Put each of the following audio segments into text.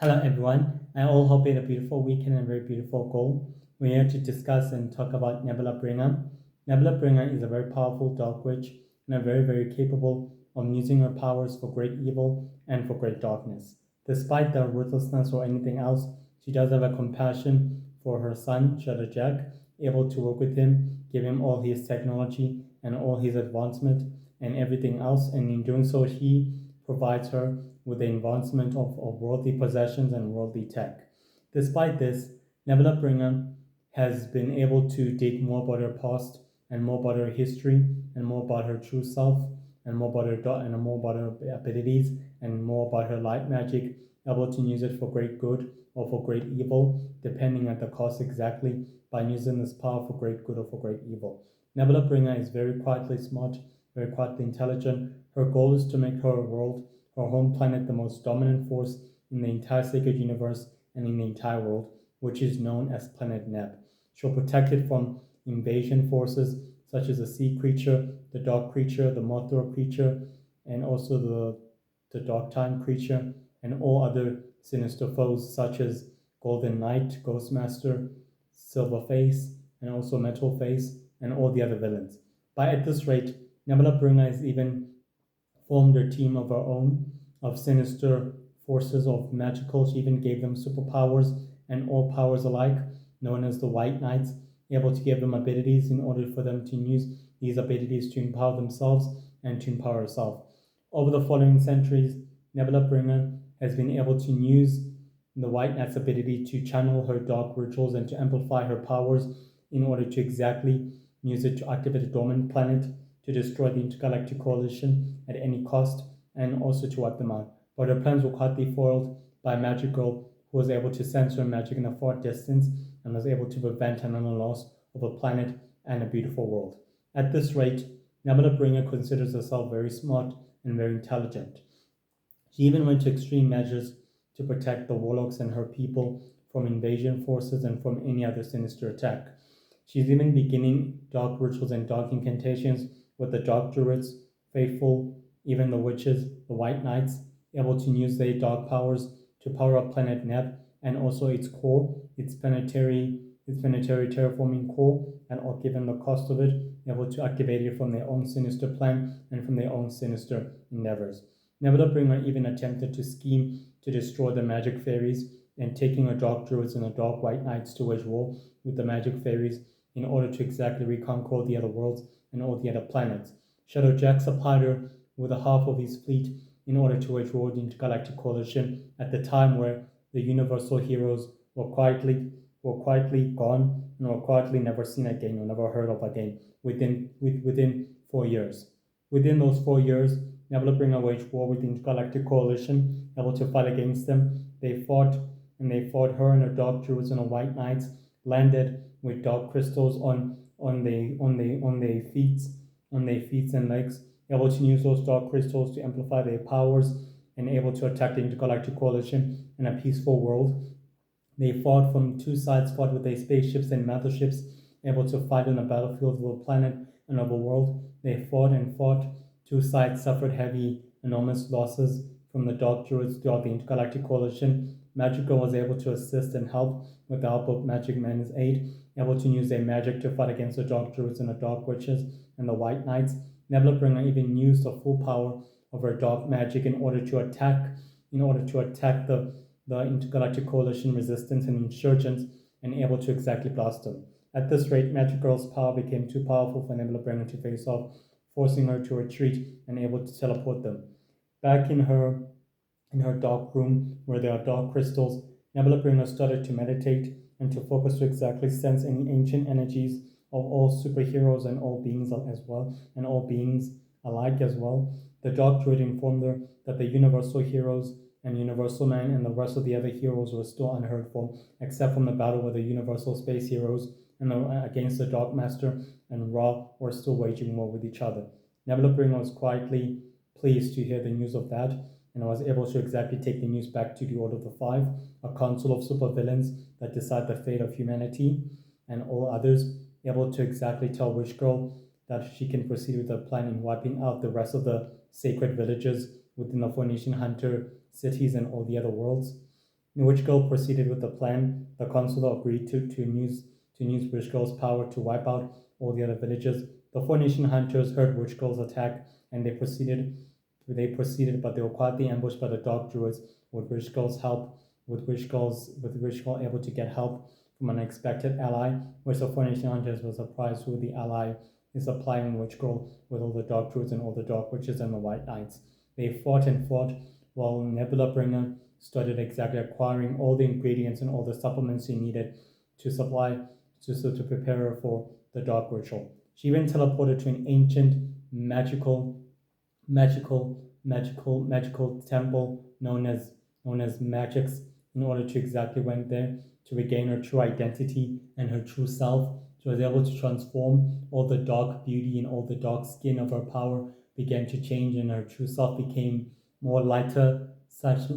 Hello everyone. I all hope you had a beautiful weekend and a very beautiful goal. We're here to discuss and talk about Nebula Bringer. Nebula Bringer is a very powerful dark witch and a very capable of using her powers for great evil and for great darkness. Despite their ruthlessness or anything else, she does have a compassion for her son, Shadow Jack, able to work with him, give him all his technology and all his advancement and everything else, and in doing so he provides her with the advancement of worldly possessions and worldly tech. Despite this, Nebula Bringer has been able to dig more about her past and more about her history and more about her true self and more about her abilities and more about her light magic, able to use it for great good or for great evil, depending on the cost exactly, by using this power for great good or for great evil. Nebula Bringer is very quietly smart, very quietly intelligent. Her goal is to make her world, her home planet, the most dominant force in the entire sacred universe and in the entire world, which is known as Planet Neb. She'll protect it from invasion forces such as the sea creature, the dog creature, the Mothra creature, and also the dark time creature, and all other sinister foes such as Golden Knight, Ghostmaster, Silverface, and also Metal Face, and all the other villains. By at this rate, Nebula Bringer has even formed a team of her own of sinister forces of magical. She even gave them superpowers and all powers alike, known as the White Knights, able to give them abilities in order for them to use these abilities to empower themselves and to empower herself. Over the following centuries, Nebula Bringer has been able to use the White Knight's ability to channel her dark rituals and to amplify her powers in order to exactly use it to activate a dormant planet, to destroy the intergalactic coalition at any cost, and also to wipe them out. But her plans were quietly foiled by a magic girl who was able to sense her magic in a far distance and was able to prevent another loss of a planet and a beautiful world. At this rate, Nebula Bringer considers herself very smart and very intelligent. She even went to extreme measures to protect the warlocks and her people from invasion forces and from any other sinister attack. She's even beginning dark rituals and dark incantations with the dark druids, faithful, even the witches, the white knights, able to use their dark powers to power up planet Neb and also its core, its planetary terraforming core, and all given the cost of it, able to activate it from their own sinister plan and from their own sinister endeavors. Nebula Bringer even attempted to scheme to destroy the magic fairies and taking the dark druids and the dark white knights to wage war with the magic fairies in order to exactly reconquer the other worlds and all the other planets. Shadow Jack supplied her with a half of his fleet in order to wage war with the intergalactic coalition at the time where the universal heroes were quietly gone and were quietly never seen again or never heard of again within 4 years. Within those 4 years, Nebula Bringer waged war with the intergalactic coalition, able to fight against them. They fought her and her dark druids and her white knights, landed with dark crystals on their feet and legs, able to use those dark crystals to amplify their powers and able to attack the intergalactic coalition in a peaceful world. They fought from two sides, fought with their spaceships and motherships, able to fight on the battlefield of a planet and of a world. They fought and fought. Two sides suffered heavy, enormous losses from the Dark Druids throughout the intergalactic coalition. Magical was able to assist and help with the help of Magic Man's aid, able to use their magic to fight against the Dark Druids and the Dark Witches and the White Knights. Nebula Bringer even used the full power of her dark magic in order to attack the intergalactic coalition resistance and insurgents and able to exactly blast them. At this rate, Magic Girl's power became too powerful for Nebula Bringer to face off, forcing her to retreat and able to teleport them. Back in her dark room where there are dark crystals, Nebula Bringer started to meditate and to focus to exactly sense any ancient energies of all superheroes and all beings as well, and all beings alike as well. The Dark Druid informed her that the Universal Heroes and Universal Man and the rest of the other heroes were still unheard for, except from the battle with the Universal Space Heroes and against the Dark Master and Ra were still waging war with each other. Nebula Bringer was quietly pleased to hear the news of that, and was able to exactly take the news back to the Order of the Five, a council of supervillains that decide the fate of humanity and all others, able to exactly tell Witch Girl that she can proceed with her plan in wiping out the rest of the sacred villages within the Phoenician Hunter cities and all the other worlds. The witch girl proceeded with the plan. The council agreed to use witch girl's power to wipe out all the other villages. The four nation hunters heard witch girl's attack and they proceeded, but they were quietly ambushed by the dark druids with witch girl's help. With witch girl able to get help from an unexpected ally, which the four nation hunters were surprised who the ally is supplying witch girl with all the dark druids and all the dark witches and the white knights. They fought and fought while Nebula Bringer started exactly acquiring all the ingredients and all the supplements she needed to supply to prepare her for the dark ritual. She even teleported to an ancient magical temple known as Magix in order to exactly went there to regain her true identity and her true self. She was able to transform all the dark beauty and all the dark skin of her power began to change and her true self became more lighter, such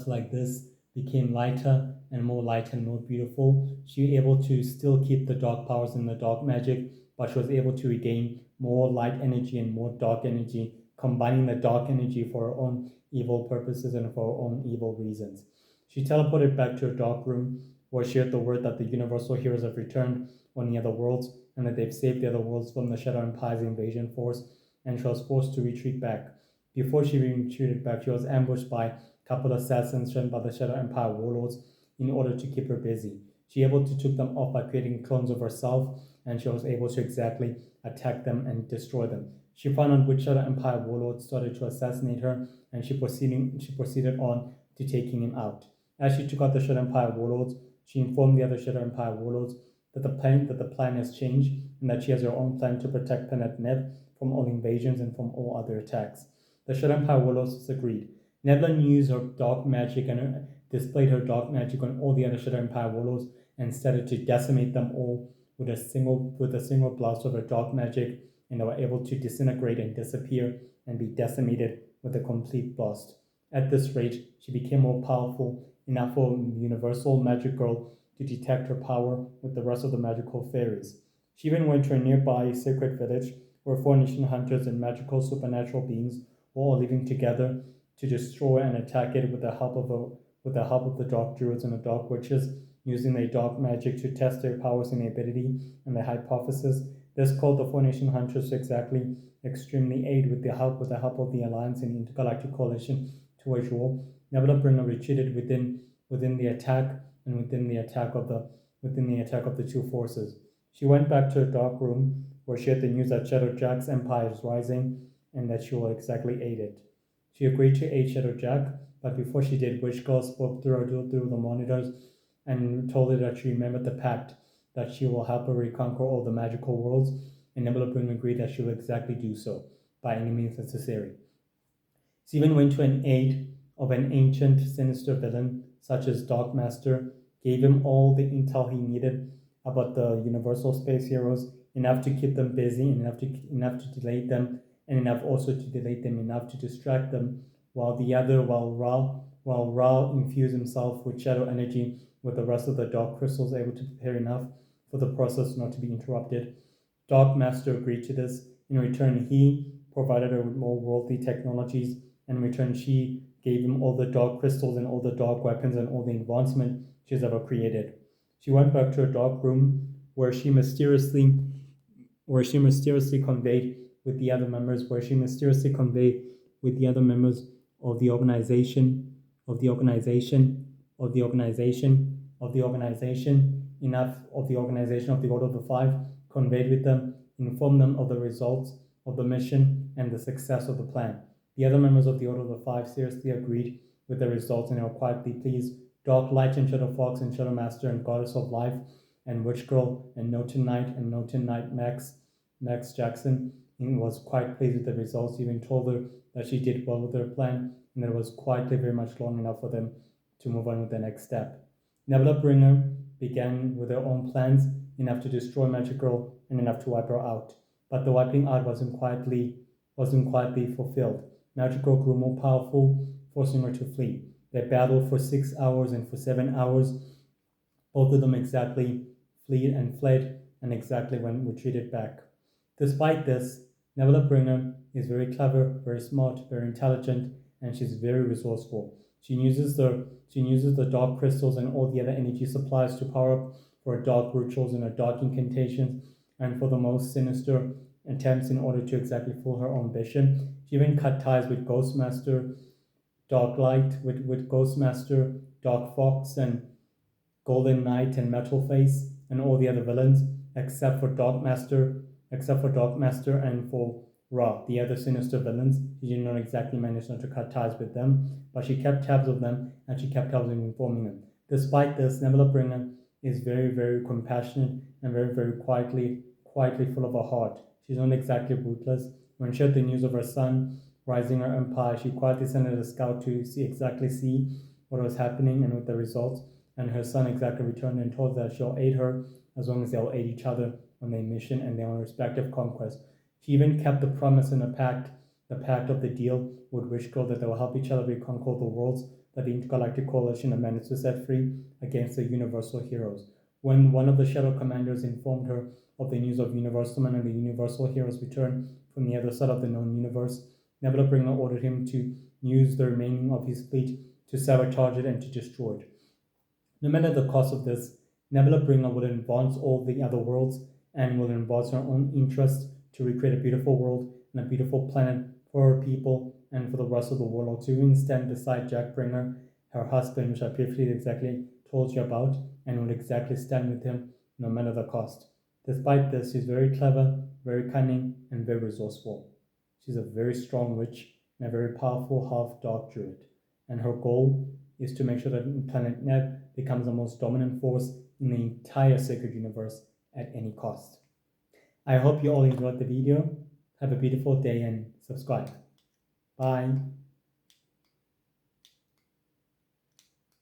like this, became lighter and more light and more beautiful. She was able to still keep the dark powers and the dark magic, but she was able to regain more light energy and more dark energy, combining the dark energy for her own evil purposes and for her own evil reasons. She teleported back to her dark room where she heard the word that the universal heroes have returned on the other worlds and that they've saved the other worlds from the Shadow Empire's invasion force, and she was forced to retreat back. Before she retreated back, she was ambushed by a couple of assassins sent by the Shadow Empire warlords in order to keep her busy. She able to took them off by creating clones of herself, and she was able to exactly attack them and destroy them. She found out which Shadow Empire warlords started to assassinate her, and she proceeded on to taking him out. As she took out the Shadow Empire warlords, she informed the other Shadow Empire warlords that the plan has changed and that she has her own plan to protect Planet Neb from all invasions and from all other attacks. The Shadow Empire warlords agreed. Neblan used her dark magic and displayed her dark magic on all the other Shadow Empire warlords and started to decimate them all with a single blast of her dark magic, and they were able to disintegrate and disappear and be decimated with a complete blast. At this rate, she became more powerful enough for Universal Magic Girl to detect her power with the rest of the magical fairies. She even went to a nearby sacred village where four nation hunters and magical supernatural beings were all living together to destroy and attack it with the dark druids and the dark witches, using their dark magic to test their powers and ability and their hypothesis. This called the Four Nation Hunters to exactly extremely aid with the help of the Alliance and Intergalactic Coalition to wage war. Nebula Bringer retreated within the attack and within the attack of the two forces. She went back to her dark room where she had the news that Shadow Jack's empire is rising and that she will exactly aid it. She agreed to aid Shadow Jack, but before she did, Witch Girl spoke through the monitors and told her that she remembered the pact, that she will help her reconquer all the magical worlds, and Nebula Bringer agreed that she will exactly do so, by any means necessary. She even went to an aid of an ancient, sinister villain, such as Dark Master, gave him all the intel he needed about the Universal Space Heroes, enough to keep them busy, enough to delay them, and enough to distract them, while Ra infused himself with shadow energy with the rest of the dark crystals able to prepare enough for the process not to be interrupted. Dark Master agreed to this. In return, he provided her with more worldly technologies, and in return, she gave him all the dark crystals and all the dark weapons and all the advancement she's ever created. She went back to her dark room where she mysteriously conveyed with the other members, of the organization, of the organization, of the organization, of the organization, enough of the organization of the Order of the Five, conveyed with them, informed them of the results of the mission and the success of the plan. The other members of the Order of the Five seriously agreed with the results and they were quietly pleased. Dark Light and Shadow Fox and Shadow Master and Goddess of Life and Witch Girl and Noten Knight Max Jackson was quite pleased with the results. He even told her that she did well with her plan and that it was quietly very much long enough for them to move on with the next step. Nebula Bringer began with her own plans, enough to destroy Magic Girl and enough to wipe her out. But the wiping out wasn't quietly fulfilled. Magic Girl grew more powerful, forcing her to flee. They battled for 6 hours and for 7 hours. Both of them exactly fled and exactly retreated back. Despite this, Nebula Bringer is very clever, very smart, very intelligent, and she's very resourceful. She uses the dark crystals and all the other energy supplies to power up for her dark rituals and her dark incantations and for the most sinister attempts in order to exactly fulfill her own ambition. She even cut ties with Ghostmaster Dark Light, with Ghostmaster Dark Fox and Golden Knight and Metal Face and all the other villains except for Dark Master and for Ra, the other sinister villains. She did not exactly manage not to cut ties with them, but she kept tabs of them and she kept tabs of informing them. Despite this, Nebula Bringer is very, very compassionate and very, very quietly full of a heart. She's not exactly ruthless. When she heard the news of her son rising her empire, she quietly sent a scout to see what was happening and what the results. And her son exactly returned and told her that she'll aid her as long as they'll aid each other on their mission and their own respective conquest. She even kept the promise and the pact of the deal with Witch Girl that they will help each other reconquer the worlds that the Intergalactic Coalition had managed to set free against the Universal Heroes. When one of the Shadow Commanders informed her of the news of Universal Man and the Universal Heroes' return from the other side of the known universe, Nebula Bringer ordered him to use the remaining of his fleet to sabotage it and to destroy it. No matter the cost of this, Nebula Bringer will advance all the other worlds and will advance her own interest to recreate a beautiful world and a beautiful planet for her people and for the rest of the world. To even stand beside Jack Bringer, her husband, which I previously exactly told you about, and will exactly stand with him no matter the cost. Despite this, she's very clever, very cunning, and very resourceful. She's a very strong witch and a very powerful half-dark druid. And her goal is to make sure that Planet Neb becomes the most dominant force in the entire sacred universe at any cost. I hope you all enjoyed the video. Have a beautiful day and subscribe. Bye.